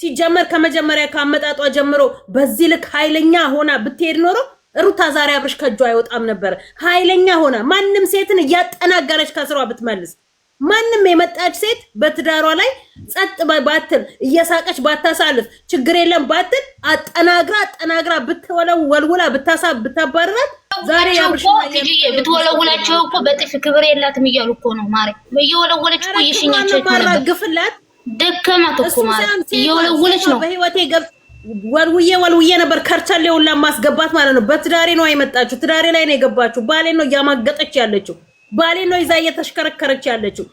ሲጀመር ከመጀመሪያ ካመጣጧ ጀምሮ በዚህ ልክ ኃይለኛ ሆና ብትሄድ ኖሮ ሩታ ዛሬ አብርሽ ከጇ አይወጣም ነበር። ኃይለኛ ሆና ማንም ሴትን እያጠናገረች ከስሯ ብትመልስ ማንም የመጣች ሴት በትዳሯ ላይ ጸጥ ባትል እየሳቀች ባታሳልፍ ችግር የለም ባትል አጠናግራ ብትወለውላ ብታባረራት ዛሬ አብርሽ ብትወለውላቸው እኮ በጥፍ ክብር የላትም እያሉ እኮ ነው ማሬ። በየወለወለች እኮ እየሸኛቸው ነው ግፍላት ደከማት እኮ ማለት እየወለወለች ነው። በህይወቴ ወልውዬ ነበር ከርቻሌውን ለማስገባት ማለት ነው። በትዳሬ ነው አይመጣችሁ፣ ትዳሬ ላይ ነው የገባችሁ። ባሌ ነው ያማገጠች ያለችው፣ ባሌ ነው ይዛ እየተሽከረከረች ያለችው።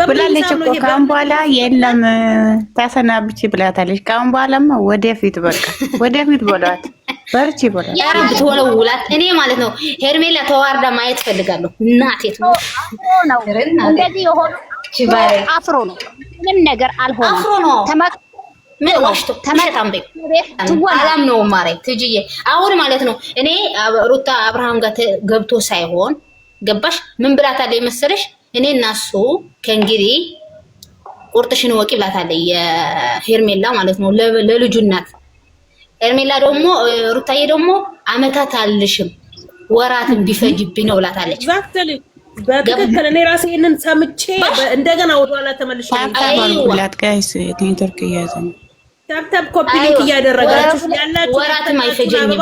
ብላለች እኮ ካሁን በኋላ የለም ታሰናብቺ ብላታለች። ካሁን በኋላማ ወደፊት በቃ ወደፊት ቦላት በርቺ ቦላት ያ ረብ ትወለውላት። እኔ ማለት ነው ሄርሜላ ተዋርዳ ማየት ፈልጋለሁ። እናቴ ነው እንደዚህ የሆኑ አፍሮ ነው ምንም ነገር አልሆነም። አፍሮ ነው ምን ዋሽቶ ተመጣምበ አላም ነው ማሬ ትጂዬ። አሁን ማለት ነው እኔ ሩታ አብርሃም ጋር ገብቶ ሳይሆን ገባሽ ምን ብላታለች መሰለሽ? እኔ እና እሱ ከእንግዲህ ቁርጥሽን ወቂ ብላታለች የሄርሜላ ማለት ነው ለልጁ እናት። ሄርሜላ ደግሞ ሩታዬ ደግሞ አመታት አልልሽም ወራትን ቢፈጅብኝ ነው ብላታለች። በትክክል እኔ ራሴ ይሄንን ሰምቼ እንደገና ወደኋላ ተመልሼ ብላት ጋይስ ኔትወርክ እያዘኝ ታፕታፕ ኮፒ ሊንክ እያደረጋችሁ ያላችሁ ወራትም አይፈጀኝም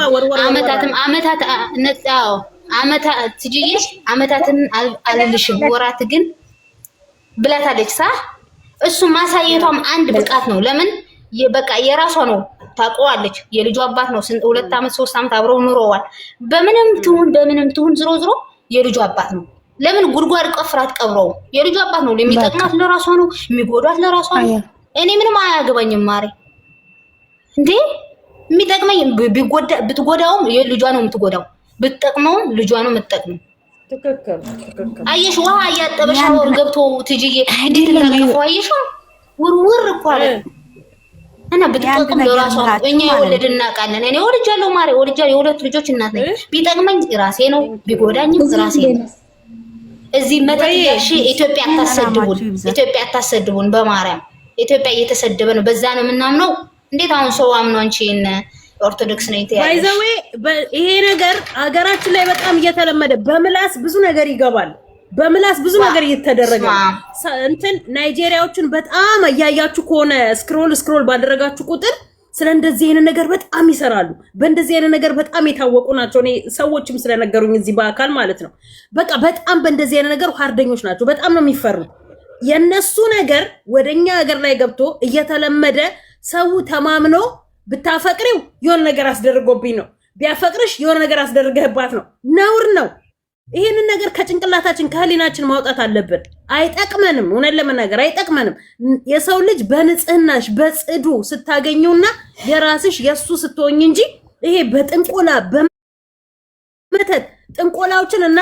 አመታት ነጣው አመታት ትጂዬ አመታትን አልልሽም ወራት ግን ብላታለች። ሳ እሱ ማሳየቷም አንድ ብቃት ነው። ለምን በቃ የራሷ ነው ታውቀዋለች። የልጁ አባት ነው 2 አመት 3 አመት አብረው ኑረዋል። በምንም ትሁን ዝሮ የልጁ አባት ነው። ለምን ጉድጓድ ቆፍራት ቀብረው የልጁ አባት ነው። የሚጠቅማት ለራሷ ነው፣ የሚጎዳት ለራሷ ነው። እኔ ምንም አያገባኝም ማሬ እንዴ። የሚጠቅመኝ ብትጎዳውም የልጇ ነው የምትጎዳው፣ ብትጠቅመውም ልጇ ነው የምትጠቅመው። ትክክል አየሽ ውሃ እያጠበሽ ወር ገብቶ ትጂዬ እንዴት አየሽ ውርውር እኮ አለ እና ብትጠቅም ለራሷ እኛ የወለድን እናውቃለን። እኔ ወልጃለሁ ማሬ ወልጃለሁ፣ የሁለት ልጆች እናት ነኝ። ቢጠቅመኝ ራሴ ነው፣ ቢጎዳኝም ራሴ ነው። እዚህ መተሽ ኢትዮጵያ አታሰድቡን በማርያም ኢትዮጵያ እየተሰደበ ነው። በዛ ነው የምናምነው። እንዴት አሁን ሰው አምኖ አንቺን ኦርቶዶክስ ነኝ ተያለሽ? ባይዘዌ ይሄ ነገር ሀገራችን ላይ በጣም እየተለመደ በምላስ ብዙ ነገር ይገባል። በምላስ ብዙ ነገር እየተደረገ እንትን ናይጄሪያዎችን በጣም እያያችሁ ከሆነ ስክሮል ባደረጋችሁ ቁጥር ስለ እንደዚህ አይነት ነገር በጣም ይሰራሉ። በእንደዚህ አይነት ነገር በጣም የታወቁ ናቸው። እኔ ሰዎችም ስለነገሩኝ እዚህ በአካል ማለት ነው። በቃ በጣም በእንደዚህ አይነት ነገር ሃርደኞች ናቸው። በጣም ነው የሚፈሩት። የነሱ ነገር ወደኛ ሀገር ላይ ገብቶ እየተለመደ ሰው ተማምኖ ብታፈቅሪው የሆነ ነገር አስደርጎብኝ ነው፣ ቢያፈቅርሽ የሆነ ነገር አስደርገህባት ነው። ነውር ነው። ይሄንን ነገር ከጭንቅላታችን ከህሊናችን ማውጣት አለብን። አይጠቅመንም። እውነት ለመናገር አይጠቅመንም። የሰው ልጅ በንጽህናሽ በጽዱ ስታገኙና የራስሽ የሱ ስትሆኝ እንጂ ይሄ በጥንቆላ በመተት ጥንቆላዎችን እና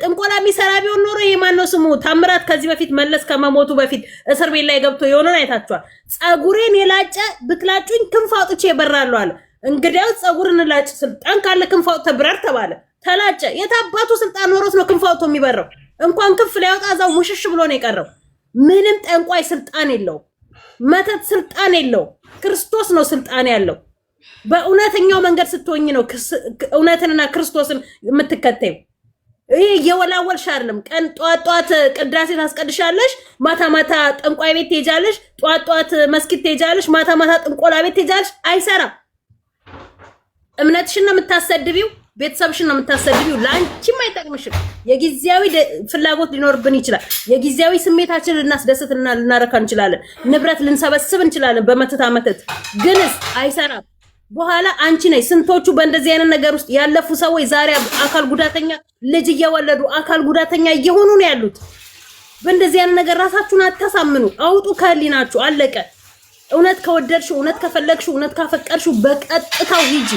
ጥንቆላ የሚሰራ ቢሆን ኖሮ ይሄ ማነው ስሙ ታምራት ከዚህ በፊት መለስ ከመሞቱ በፊት እስር ቤት ላይ ገብቶ የሆነን አይታችኋል። ጸጉሬን የላጨ ብትላጩኝ ክንፍ አውጥቼ እበራለሁ አለ። እንግዲያው ጸጉርን ላጭ ስልጣን ካለ ክንፍ አውጥተህ ብረር ተባለ። ተላጨ። የታባቱ ስልጣን ኖሮት ነው ክንፍ አውጥቶ የሚበረው? እንኳን ክንፍ ሊያወጣ እዛው ሙሽሽ ብሎ ነው የቀረው። ምንም ጠንቋይ ስልጣን የለው፣ መተት ስልጣን የለው። ክርስቶስ ነው ስልጣን ያለው። በእውነተኛው መንገድ ስትሆኝ ነው እውነትንና ክርስቶስን የምትከተዩ። ይሄ የወላወልሽ አይደለም። ቀን ጧት ቅዳሴ ታስቀድሻለሽ፣ ማታ ጠንቋይ ቤት ትሄጃለሽ፣ ጧት መስጊድ ትሄጃለሽ፣ ማታ ጥንቆላ ቤት ትሄጃለሽ። አይሰራም። እምነትሽን ነው የምታሰድቢው፣ ቤተሰብሽን ነው የምታሰድቢው። ለአንቺም አይጠቅምሽም። የጊዜያዊ ፍላጎት ሊኖርብን ይችላል። የጊዜያዊ ስሜታችንን ልናስደስትና ልናረካ እንችላለን። ንብረት ልንሰበስብ እንችላለን በመተት ግንስ አይሰራም። በኋላ አንቺ ነይ። ስንቶቹ በእንደዚህ አይነት ነገር ውስጥ ያለፉ ሰዎች ዛሬ አካል ጉዳተኛ ልጅ እየወለዱ አካል ጉዳተኛ እየሆኑ ነው ያሉት። በእንደዚህ አይነት ነገር ራሳችሁን አታሳምኑ። አውጡ ከህሊናችሁ። አለቀ። እውነት ከወደድሽው፣ እውነት ከፈለግሽው፣ እውነት ካፈቀርሽው በቀጥታው ሂጂ።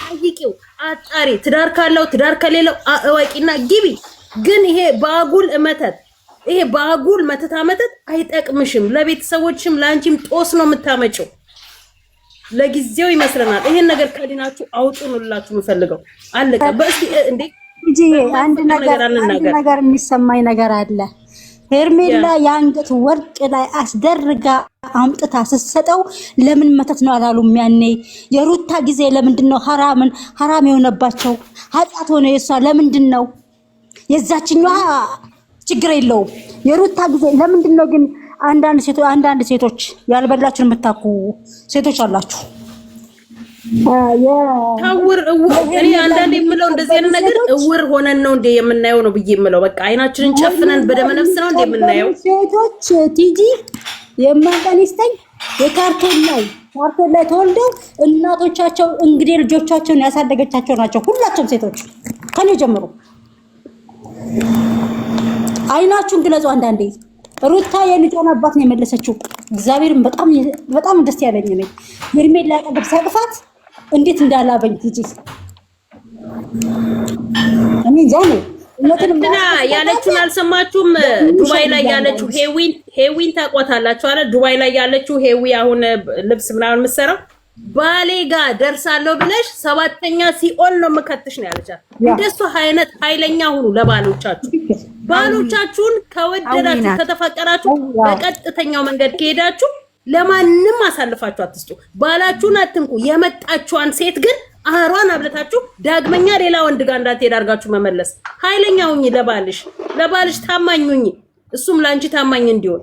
ጠይቂው፣ አጣሪ። ትዳር ካለው ትዳር ከሌለው አዋቂና ግቢ። ግን ይሄ ባጉል መተት አይጠቅምሽም። ለቤተሰቦችም ለአንቺም ጦስ ነው የምታመጪው። ለጊዜው ይመስለናል። ይሄን ነገር ከዲናችሁ አውጡ ነው ልላችሁ የምፈልገው። አለቀ። በእስቲ እንዴ አንድ ነገር የሚሰማኝ ነገር አለ። ሄርሜላ የአንገት ወርቅ ላይ አስደርጋ አምጥታ ስትሰጠው ለምን መተት ነው አላሉም? ያኔ የሩታ ጊዜ ለምንድነው ሐራም የሆነባቸው? ኃጢአት ሆነ የሷ ለምንድነው? የዛችኛዋ ችግር የለውም። የሩታ ጊዜ ለምንድነው ግን? አንዳንድ ሴቶች ያልበላችሁን የምታኩ ሴቶች አላችሁ። ታውር እኔ አንዳንዴ የምለው እንደዚህ አይነት ነገር እውር ሆነን ነው እንዴ የምናየው ነው ብዬ የምለው። በቃ አይናችንን ጨፍነን በደመነፍስ ነው እንዴ የምናየው? ሴቶች ቲጂ የማንቀኒስተኝ የካርቶን ላይ ተወልደው እናቶቻቸው እንግዲህ ልጆቻቸውን ያሳደገቻቸው ናቸው። ሁላቸውም ሴቶች ከኔ ጀምሮ አይናችሁን ግለጹ። አንዳንዴ ሩታ የልጇን አባት ነው የመለሰችው። እግዚአብሔርን በጣም ደስ ያለኝ ነው ሄርሜላ ቀደም ሳቅፋት እንዴት እንዳላበኝ ቲጂ እኔ ዛኔ እንትና ያለችውን አልሰማችሁም? ዱባይ ላይ ያለችው ሄዊን ታቋታላችሁ አለ። ዱባይ ላይ ያለችው ሄዊ አሁን ልብስ ምናምን የምትሰራው ባሌ ጋር ደርሳለሁ ብለሽ 7ኛ ሲኦል ነው የምከትሽ ነው ያለቻት። እንደሱ አይነት ኃይለኛ ሁኑ ለባሎቻችሁ። ባሎቻችሁን ከወደዳችሁ ከተፈቀራችሁ በቀጥተኛው መንገድ ከሄዳችሁ ለማንም አሳልፋችሁ አትስጡ። ባላችሁን አትንኩ። የመጣችዋን ሴት ግን አህሯን አብለታችሁ ዳግመኛ ሌላ ወንድ ጋር እንዳትሄድ አድርጋችሁ መመለስ። ኃይለኛ ሁኚ ለባልሽ ታማኝ ሁኚ፣ እሱም ላንቺ ታማኝ እንዲሆን።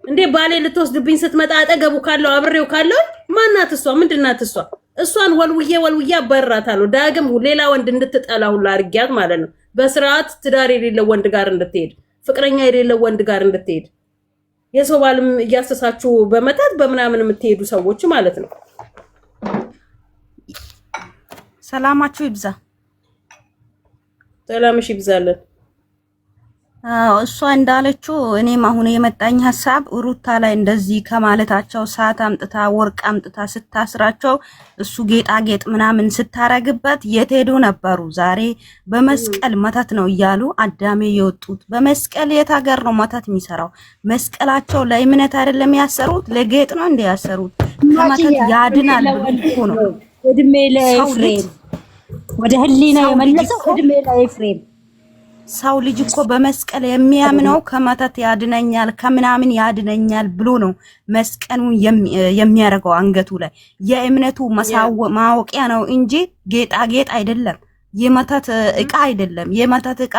እንዴ ባሌ ልትወስድብኝ ስትመጣ አጠገቡ ካለው አብሬው ካለው ማናት እሷ? ምንድናት እሷ? እሷን ወልውዬ አባራታለሁ። ዳግም ሌላ ወንድ እንድትጠላ ሁላ አድርጊያት ማለት ነው። በስርዓት ትዳር የሌለው ወንድ ጋር እንድትሄድ፣ ፍቅረኛ የሌለው ወንድ ጋር እንድትሄድ፣ የሰው ባልም እያሰሳችሁ በመታት በምናምን የምትሄዱ ሰዎች ማለት ነው። ሰላማችሁ ይብዛ። ሰላምሽ ይብዛልን። እሷ እንዳለችው እኔም አሁን የመጣኝ ሐሳብ ሩታ ላይ እንደዚህ ከማለታቸው ሰዓት አምጥታ ወርቅ አምጥታ ስታስራቸው እሱ ጌጣጌጥ ምናምን ስታረግበት የት ሄዱ ነበሩ? ዛሬ በመስቀል መተት ነው እያሉ አዳሜ የወጡት። በመስቀል የት ሀገር ነው መተት የሚሰራው? መስቀላቸው ለእምነት አይደለም ያሰሩት፣ ለጌጥ ነው እንደ ያሰሩት። ከመተት ያድናል ብሎ ነው። እድሜ ለኤፍሬም ወደ ህሊና የመለሰው እድሜ ለኤፍሬም። ሰው ልጅ እኮ በመስቀል የሚያምነው ከመተት ያድነኛል ከምናምን ያድነኛል ብሎ ነው መስቀሉን የሚያደርገው አንገቱ ላይ። የእምነቱ ማወቂያ ነው እንጂ ጌጣጌጥ አይደለም። የመተት እቃ አይደለም። የመተት እቃ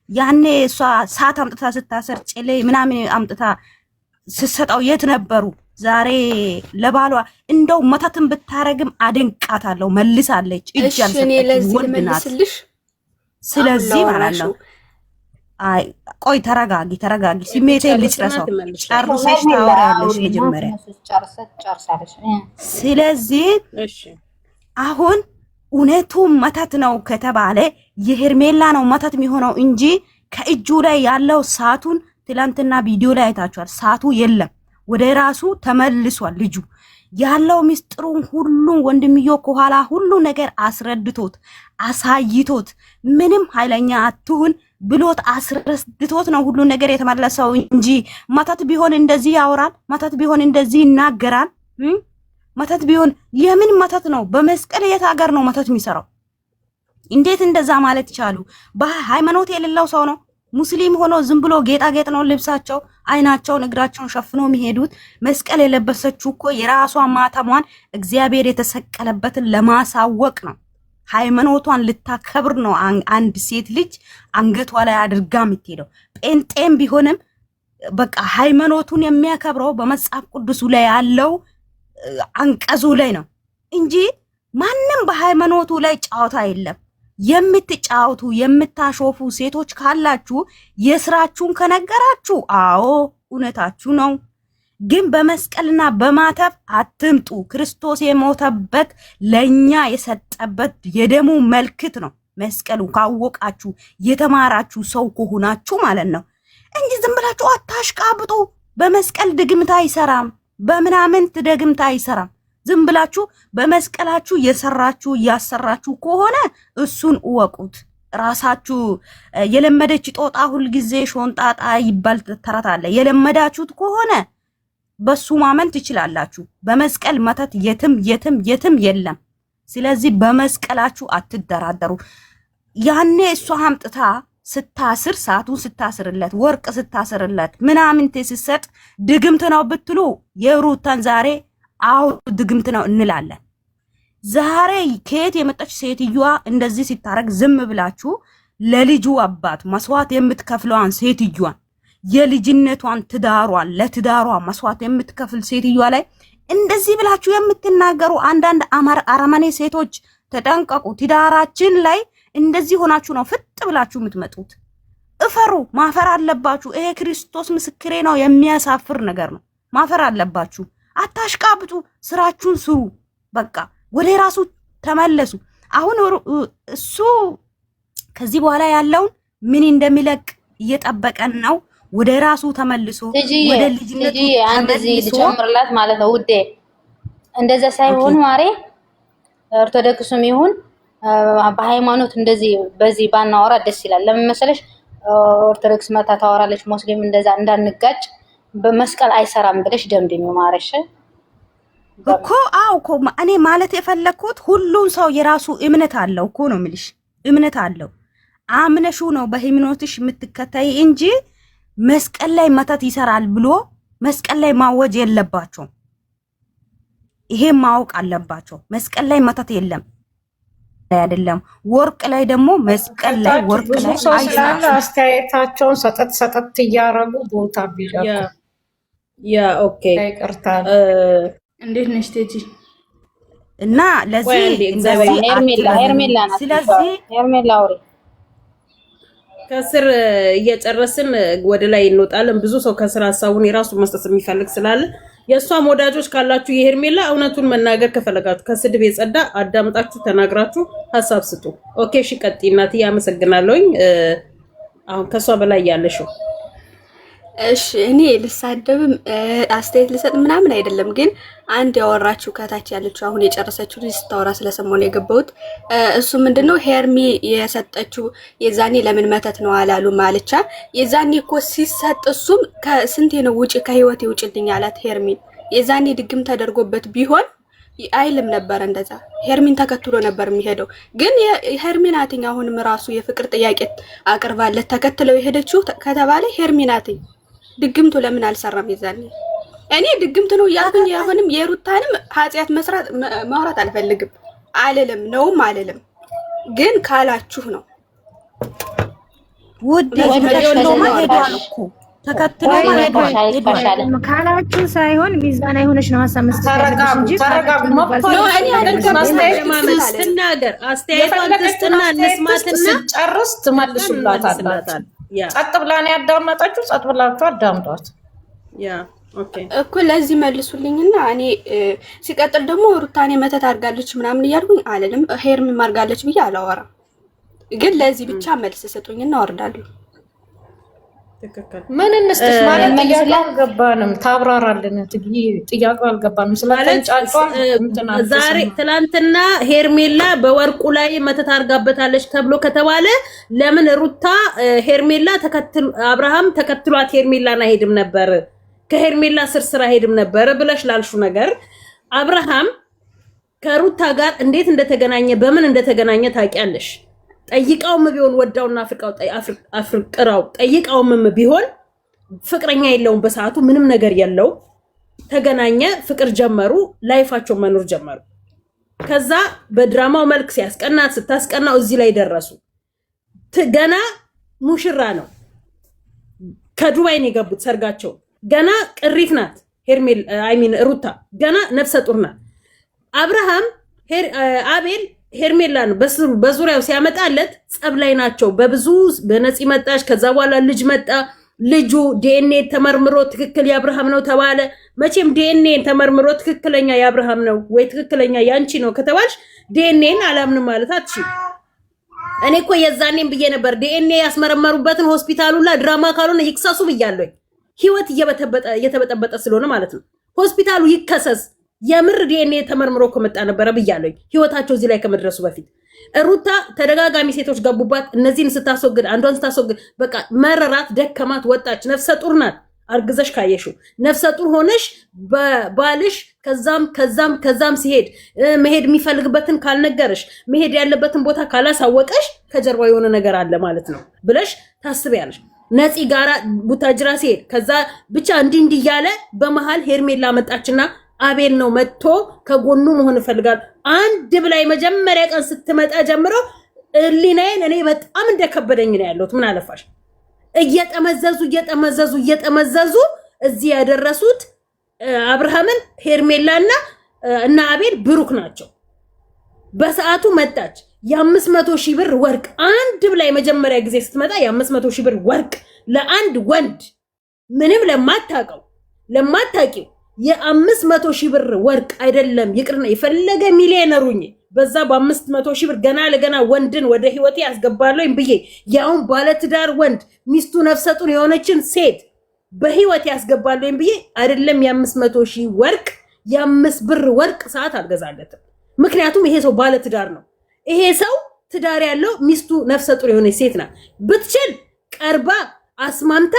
ያኔ እሷ ሰዓት አምጥታ ስታሰር ጭሌ ምናምን አምጥታ ስትሰጠው የት ነበሩ? ዛሬ ለባሏ እንደው መተትን ብታረግም አደንቃታለሁ። መልሳለች። እጅ አልሰጠችም። ስለዚህ ማለት ነው ቆይ ተረጋጊ። ስሜቴን ልጨርሰው። ጨርሰሽ ታወሪያለሽ መጀመሪያ። ስለዚህ አሁን እውነቱ መተት ነው ከተባለ የሄርሜላ ነው መተት የሚሆነው እንጂ ከእጁ ላይ ያለው ሰዓቱን ትላንትና ቪዲዮ ላይ አይታችኋል። ሰዓቱ የለም፣ ወደ ራሱ ተመልሷል። ልጁ ያለው ሚስጥሩን ሁሉም ወንድምዮ ከኋላ ሁሉ ነገር አስረድቶት አሳይቶት ምንም ኃይለኛ አትሁን ብሎት አስረድቶት ነው ሁሉ ነገር የተመለሰው እንጂ መተት ቢሆን እንደዚህ ያወራል? መተት ቢሆን እንደዚህ ይናገራል? መተት ቢሆን የምን መተት ነው? በመስቀል የት ሀገር ነው መተት የሚሰራው? እንዴት እንደዛ ማለት ይቻሉ? በሃይማኖት የሌለው ሰው ነው። ሙስሊም ሆኖ ዝም ብሎ ጌጣጌጥ ነው ልብሳቸው፣ አይናቸውን እግራቸውን ሸፍኖ የሚሄዱት። መስቀል የለበሰችው እኮ የራሷ ማተሟን እግዚአብሔር የተሰቀለበትን ለማሳወቅ ነው። ሃይማኖቷን ልታከብር ነው። አንድ ሴት ልጅ አንገቷ ላይ አድርጋ የምትሄደው ጴንጤም ቢሆንም በቃ ሃይማኖቱን የሚያከብረው በመጽሐፍ ቅዱሱ ላይ ያለው አንቀጹ ላይ ነው እንጂ ማንም በሃይማኖቱ ላይ ጫወታ የለም። የምትጫወቱ የምታሾፉ ሴቶች ካላችሁ የስራችሁን ከነገራችሁ አዎ እውነታችሁ ነው። ግን በመስቀልና በማተብ አትምጡ። ክርስቶስ የሞተበት ለኛ የሰጠበት የደሙ መልክት ነው መስቀሉ። ካወቃችሁ የተማራችሁ ሰው ከሆናችሁ ማለት ነው እንጂ ዝም ብላችሁ አታሽቃብጡ። በመስቀል ድግምታ አይሰራም፣ በምናምን ድግምታ አይሰራም። ዝም ብላችሁ በመስቀላችሁ የሰራችሁ እያሰራችሁ ከሆነ እሱን እወቁት። ራሳችሁ የለመደች ጦጣ ሁል ጊዜ ሾንጣጣ ይባል ተረት አለ። የለመዳችሁት ከሆነ በሱ ማመን ትችላላችሁ። በመስቀል መተት የትም የለም። ስለዚህ በመስቀላችሁ አትደራደሩ። ያኔ እሷ አምጥታ ስታስር ሰዓቱን ስታስርለት ወርቅ ስታስርለት ምናምን ሲሰጥ ድግምት ነው ብትሉ የሩታን ዛሬ አው ድግምት ነው እንላለን። ዛሬ ከየት የመጣች ሴትዮዋ እንደዚህ ሲታረግ ዝም ብላችሁ ለልጁ አባት መስዋዕት የምትከፍለዋን ሴትዮዋን የልጅነቷን ትዳሯን ለትዳሯ መስዋዕት የምትከፍል ሴትዮዋ ላይ እንደዚህ ብላችሁ የምትናገሩ አንዳንድ አረመኔ ሴቶች ተጠንቀቁ። ትዳራችን ላይ እንደዚህ ሆናችሁ ነው ፍጥ ብላችሁ የምትመጡት። እፈሩ፣ ማፈር አለባችሁ። ይሄ ክርስቶስ ምስክሬ ነው፣ የሚያሳፍር ነገር ነው። ማፈር አለባችሁ። አታሽቃብጡ፣ ስራችሁን ስሩ። በቃ ወደ ራሱ ተመለሱ። አሁን እሱ ከዚህ በኋላ ያለውን ምን እንደሚለቅ እየጠበቀን ነው። ወደ ራሱ ተመልሶ ወደ ልጅነቱ እንደዚህ ልጨምርላት ማለት ነው ውዴ። እንደዛ ሳይሆን ማሬ ኦርቶዶክስም ይሁን በሃይማኖት እንደዚህ በዚህ ባናወራ ደስ ይላል። ለምን መሰለሽ? ኦርቶዶክስ መታ ታወራለች፣ ሙስሊም እንደዛ እንዳንጋጭ በመስቀል አይሰራም ብለሽ ደምድሚ ማረሽ እኮ። አው እኮ እኔ ማለት የፈለኩት ሁሉም ሰው የራሱ እምነት አለው እኮ ነው የምልሽ። እምነት አለው አምነሹ ነው በሃይማኖትሽ የምትከታይ እንጂ መስቀል ላይ መተት ይሰራል ብሎ መስቀል ላይ ማወጅ የለባቸው። ይሄን ማወቅ አለባቸው። መስቀል ላይ መተት የለም አይደለም። ወርቅ ላይ ደግሞ መስቀል ላይ ወርቅ ላይ አይሰራም። አስተያየታቸውን ሰጠት እያረጉ ቦታ ቢያቁ ያ ኦኬ ይቅርታ። እንዴት ነሽ ቴጂ? እና ለዚህ ሄርሜላ ናት። ስለዚህ ሄርሜላ አውሪ ከስር እየጨረስን ወደ ላይ እንወጣለን። ብዙ ሰው ከስር ሀሳቡን የራሱ መስጠት የሚፈልግ ስላለ የእሷም ወዳጆች ካላችሁ የሄርሜላ እውነቱን መናገር ከፈለጋችሁ ከስድብ የጸዳ አዳምጣችሁ ተናግራችሁ ሀሳብ ስጡ። ኦኬ እሺ፣ ቀጥይ እናትዬ። አመሰግናለሁኝ። አሁን ከሷ በላይ ያለሽው እሺ። እኔ ልሳደብም አስተያየት ልሰጥ ምናምን አይደለም፣ ግን አንድ ያወራችሁ ከታች ያለችው አሁን የጨረሰችው ልጅ ስታወራ ስለሰማሁ ነው የገባሁት። እሱ ምንድነው ሄርሚ የሰጠችው የዛኔ ለምን መተት ነው አላሉ ማለቻ። የዛኔ እኮ ሲሰጥ እሱም ከስንቴ ነው ውጪ ከህይወቴ ውጪልኝ አላት ሄርሚን። የዛኔ ድግም ተደርጎበት ቢሆን አይልም ነበር እንደዛ። ሄርሚን ተከትሎ ነበር የሚሄደው። ግን ሄርሚን አትኝ አሁንም ራሱ የፍቅር ጥያቄ አቅርባለት ተከትለው የሄደችው ከተባለ ሄርሚን አትኝ ድግምቱ ለምን አልሰራም? ይዛኔ እኔ ድግምቱ ነው ያሁን ያሁንም የሩታንም ኃጢያት መስራት ማውራት አልፈልግም አልልም ነውም አልልም። ግን ካላችሁ ነው ውድ ተከትሎ ካላችሁ ሳይሆን ሚዛን አይሆነሽ ነው ሀሳብ መስጠት እንጂ ስትናገር አስተያየቷን ትስጥና እንስማትና ጨርስ ትመልሱላታላችሁ። ጸጥ ብላ ነው ያዳመጣችሁ። ጸጥ ብላችሁ አዳምጧት። ያ ኦኬ እኮ ለዚህ መልሱልኝና እኔ ሲቀጥል ደግሞ ሩታኔ መተት አድርጋለች ምናምን እያልኩኝ አልልም። ሄርሚ ማርጋለች ብዬ አላወራም። ግን ለዚህ ብቻ መልስ ስጡኝና ወርዳለሁ። ምን እንስጥሽ ማለት ጥያቄው አልገባንም። ታብራራልን። ጥያቄው አልገባንም። ስለተንጫጫ ዛሬ ትላንትና ሄርሜላ በወርቁ ላይ መተት አድርጋበታለች ተብሎ ከተባለ ለምን ሩታ ሄርሜላ አብርሃም ተከትሏት ሄርሜላን አይሄድም ነበር ከሄርሜላ ስርስራ አይሄድም ነበር ብለሽ ላልሹ ነገር አብርሃም ከሩታ ጋር እንዴት እንደተገናኘ በምን እንደተገናኘ ታውቂያለሽ? ጠይቃውም ቢሆን ወዳውና አፍቅራው ጠይቃውም ቢሆን ፍቅረኛ የለውም በሰዓቱ ምንም ነገር የለው። ተገናኘ፣ ፍቅር ጀመሩ፣ ላይፋቸው መኖር ጀመሩ። ከዛ በድራማው መልክ ሲያስቀናት ስታስቀናው እዚህ ላይ ደረሱ። ገና ሙሽራ ነው፣ ከዱባይ ነው የገቡት ሰርጋቸው። ገና ቅሪት ናት ሩታ ገና ነፍሰ ጡር ናት። አብርሃም አቤል ሄርሜላ ነው በዙሪያው ሲያመጣለት ጸብ ላይ ናቸው። በብዙ በነፂ መጣች። ከዛ በኋላ ልጅ መጣ። ልጁ ዲኤንኤ ተመርምሮ ትክክል የአብርሃም ነው ተባለ። መቼም ዲኤንኤ ተመርምሮ ትክክለኛ የአብርሃም ነው ወይ ትክክለኛ ያንቺ ነው ከተባልሽ ዲኤንኤን አላምንም ማለት አትሺ። እኔ እኮ የዛኔም ብዬ ነበር ዲኤንኤ ያስመረመሩበትን ሆስፒታሉላ ድራማ ካልሆነ ይክሰሱ ብያለሁ። ህይወት እየተበጠበጠ ስለሆነ ማለት ነው። ሆስፒታሉ ይከሰስ። የምር ዲኤንኤ ተመርምሮ ከመጣ ነበረ ብያለሁ። ህይወታቸው እዚህ ላይ ከመድረሱ በፊት ሩታ ተደጋጋሚ ሴቶች ገቡባት። እነዚህን ስታስወግድ አንዷን ስታስወግድ በቃ መረራት፣ ደከማት፣ ወጣች። ነፍሰ ጡር ናት። አርግዘሽ ካየሽው ነፍሰ ጡር ሆነሽ በባልሽ ከዛም ሲሄድ መሄድ የሚፈልግበትን ካልነገረሽ መሄድ ያለበትን ቦታ ካላሳወቀሽ ከጀርባ የሆነ ነገር አለ ማለት ነው ብለሽ ታስቢያለሽ። ነፂ ጋራ ቡታጅራ ሲሄድ ከዛ ብቻ እንዲህ ያለ በመሃል ሄርሜላ መጣችና አቤል ነው መጥቶ ከጎኑ መሆን ይፈልጋል አንድ ብላይ መጀመሪያ ቀን ስትመጣ ጀምሮ ሊናዬን እኔ በጣም እንደከበደኝ ነው ያለሁት። ምን አለፋሽ እየጠመዘዙ እዚህ ያደረሱት አብርሃምን ሄርሜላና እና አቤል ብሩክ ናቸው። በሰዓቱ መጣች የ500,000 ብር ወርቅ አንድ ብላይ መጀመሪያ ጊዜ ስትመጣ የ500,000 ብር ወርቅ ለአንድ ወንድ ምንም ለማታቂው የ500,000 ብር ወርቅ አይደለም ይቅርና የፈለገ ሚሊዮነሩኝ በዛ በ500,000 ብር ገና ለገና ወንድን ወደ ህይወቴ ያስገባለሁ ብዬ ያውን ባለትዳር ወንድ ሚስቱ ነፍሰ ጡር የሆነችን ሴት በህይወቴ ያስገባለሁ ብዬ አይደለም የ500,000 ወርቅ የ5 ብር ወርቅ ሰዓት አልገዛለትም። ምክንያቱም ይሄ ሰው ባለትዳር ነው። ይሄ ሰው ትዳር ያለው ሚስቱ ነፍሰ ጡር የሆነች ሴት ናት። ብትችል ቀርባ አስማምታ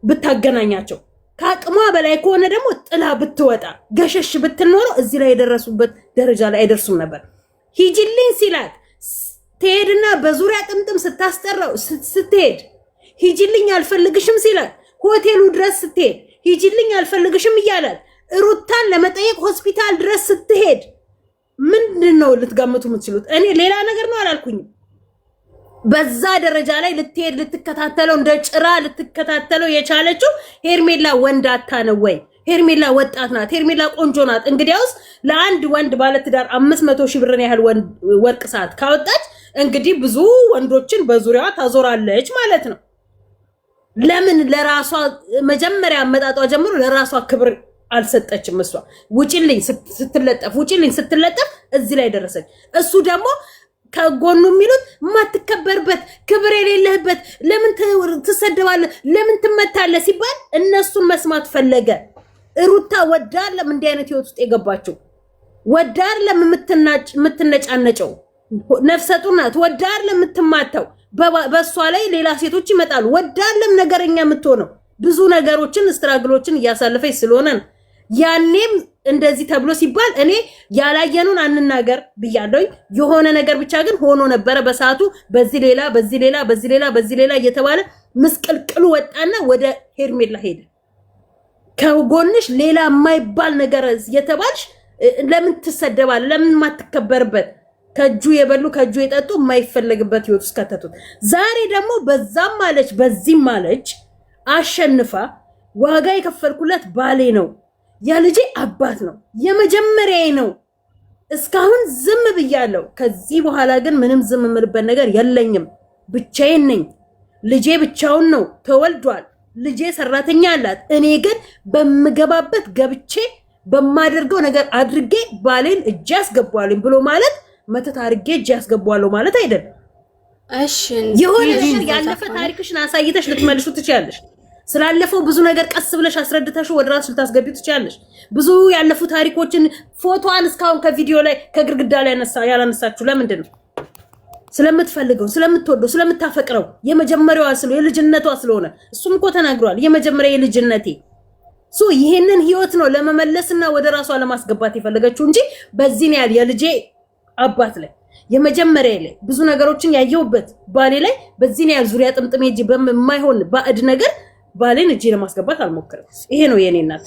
ብታገናኛቸው ከአቅሟ በላይ ከሆነ ደግሞ ጥላ ብትወጣ ገሸሽ ብትኖር እዚህ ላይ የደረሱበት ደረጃ ላይ አይደርሱም ነበር። ሂጂልኝ ሲላት ትሄድና በዙሪያ ጥምጥም ስታስጠራው ስትሄድ ሂጂልኝ አልፈልግሽም ሲላት ሆቴሉ ድረስ ስትሄድ ሂጂልኝ አልፈልግሽም እያላት ሩታን ለመጠየቅ ሆስፒታል ድረስ ስትሄድ ምንድነው ልትገምቱ የምትችሉት? እኔ ሌላ ነገር ነው አላልኩኝም። በዛ ደረጃ ላይ ልትሄድ ልትከታተለው እንደ ጭራ ልትከታተለው የቻለችው ሄርሜላ ወንዳታ ነው ወይ? ሄርሜላ ወጣት ናት። ሄርሜላ ቆንጆ ናት። እንግዲያውስ ለአንድ ወንድ ባለትዳር 500,000 ብርን ያህል ወርቅ ሰዓት ካወጣች እንግዲህ ብዙ ወንዶችን በዙሪያዋ ታዞራለች ማለት ነው። ለምን ለራሷ መጀመሪያ አመጣጧ ጀምሮ ለራሷ ክብር አልሰጠችም? እሷ ውጪልኝ ስትለጠፍ እዚህ ላይ ደረሰች። እሱ ደግሞ ከጎኑ የሚሉት ማትከበርበት ክብር የሌለህበት ለምን ትሰደባለህ ለምን ትመታለህ ሲባል እነሱን መስማት ፈለገ። ሩታ ወዳለም እንዲህ አይነት ህይወት ውስጥ የገባችው ወዳለም የምትነጫነጨው ነፍሰ ጡር ናት። ወዳለም የምትማተው በሷ ላይ ሌላ ሴቶች ይመጣሉ። ወዳለም ነገረኛ የምትሆነው ብዙ ነገሮችን ስትራግሎችን እያሳለፈች ስለሆነ ያኔም እንደዚህ ተብሎ ሲባል እኔ ያላየኑን አንናገር ብያለሁ። የሆነ ነገር ብቻ ግን ሆኖ ነበረ በሰዓቱ በዚህ ሌላ እየተባለ ምስቅልቅሉ ወጣና ወደ ሄርሜላ ሄደ። ከጎንሽ ሌላ የማይባል ነገር የተባልሽ ለምን ትሰደባለ? ለምን ማትከበርበት? ከጁ የበሉ ከጁ የጠጡ የማይፈለግበት ህይወት ውስጥ ከተቱት። ዛሬ ደግሞ በዛም ማለች በዚህም ማለች አሸንፋ ዋጋ የከፈልኩለት ባሌ ነው የልጄ አባት ነው የመጀመሪያዬ ነው። እስካሁን ዝም ብያለሁ። ከዚህ በኋላ ግን ምንም ዝም የምልበት ነገር የለኝም። ብቻዬን ነኝ። ልጄ ብቻውን ነው ተወልዷል። ልጄ ሰራተኛ አላት። እኔ ግን በምገባበት ገብቼ በማደርገው ነገር አድርጌ ባሌን እጅ ያስገባዋለኝ ብሎ ማለት መተት አድርጌ እጅ ያስገባዋለሁ ማለት አይደለም። እሺ የሆነ ነገር ያለፈ ታሪክሽን አሳይተሽ ልትመልሹ ትችያለሽ። ስላለፈው ብዙ ነገር ቀስ ብለሽ አስረድተሽ ወደ ራስሽ ልታስገቢው ትችያለሽ። ብዙ ያለፉ ታሪኮችን ፎቶዋን እስካሁን ከቪዲዮ ላይ ከግርግዳ ላይ ያላነሳችሁ ለምንድን ነው? ስለምትፈልገው ስለምትወደው ስለምታፈቅረው የመጀመሪያዋ የልጅነቷ ስለሆነ እሱም እኮ ተናግሯል። የመጀመሪያ የልጅነቴ ይሄንን ህይወት ነው ለመመለስና ወደ ራሷ ለማስገባት የፈለገችው እንጂ በዚህ ነው ያለ የልጄ አባት ላይ የመጀመሪያ ላይ ብዙ ነገሮችን ያየውበት ባሌ ላይ በዚህ ነው ያለ ዙሪያ ጥምጥም ሄጂ በማይሆን ባዕድ ነገር ባሌን እጄ ለማስገባት አልሞክርም። ይሄ ነው የኔ እናት።